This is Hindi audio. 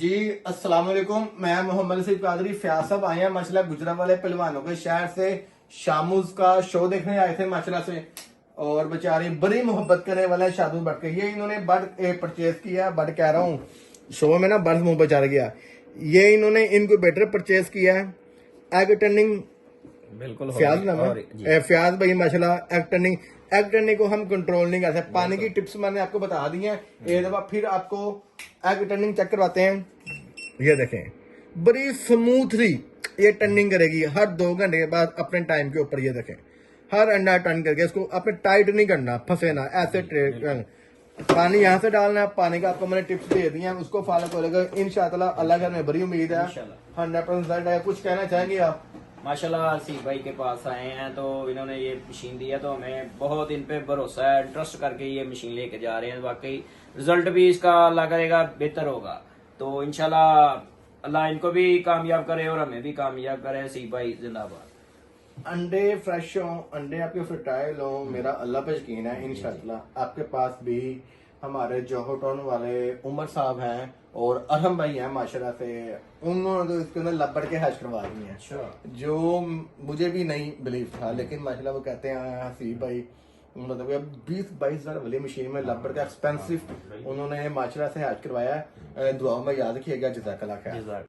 जी अस्सलाम वालेकुम। मैं मोहम्मद सिफ कादरी। फयाज साहब आए हैं माशाल्लाह गुजरात वाले पहलवानों के शहर से। शामूज का शो देखने आए थे माशाल्लाह से, और बेचारे बड़ी मोहब्बत करने वाले हैं शादू बट के। ये इन्होंने बर्ड परचेज किया, बर्ड कह रहा हूँ शो में ना बर्ड मुंह पर चढ़ गया। ये इन्होंने इनक्यूबेटर परचेज किया है। एग टर्निंग बिल्कुल फयाज नाम और जी है, फयाज भाई माशाल्लाह। एग टर्निंग को हम कंट्रोल नहीं कर सकते। पानी की टिप्स मैंने आपको बता दी हैं। एक दफा फिर आपको एग टर्निंग चेक करवाते हैं। ये देखें बड़ी स्मूथली ये टर्निंग करेगी हर 2 घंटे के बाद अपने टाइम के ऊपर। ये देखें हर अंडा टर्न करके इसको आपने टाइट नहीं करना, फंसे ना, ऐसे ट्रेड। पानी यहाँ से डालना है। पानी का आपको मैंने टिप्स दे दिए हैं, उसको फॉलो करेगा इंशाल्लाह। अल्लाह का में बड़ी उम्मीद है, 100% है। कुछ कहना चाहेंगे आप? माशाल्लाह सिफ भाई के पास आए हैं तो इन्होंने ये मशीन दी है तो हमें बहुत इन पे भरोसा है। ट्रस्ट करके ये मशीन लेके जा रहे हैं। वाकई रिजल्ट भी इसका अल्लाह करेगा बेहतर होगा। तो इंशाल्लाह अल्लाह इनको भी कामयाब करे और हमें भी कामयाब करे। सिफ भाई जिंदाबाद। अंडे फ्रेश हो, अंडे आपके फर्टाइल हो, मेरा अल्लाह पे यकीन है इंशाल्लाह आपके पास भी हमारे जोहो टाउन वाले उमर साहब हैं और अरहम भाई हैं माशाल्लाह से। उन्होंने तो इसके अंदर लपड़ के हैच करवा दी हैं, जो मुझे भी नहीं बिलीव था, लेकिन माशाल्लाह वो कहते हैं हसीब भाई मतलब 20-22 हजार वाली मशीन में लपड़ का एक्सपेंसिव उन्होंने माशाल्लाह से हैच करवाया है। दुआओं में याद रखिएगा। जज़ाकल्लाह खैर।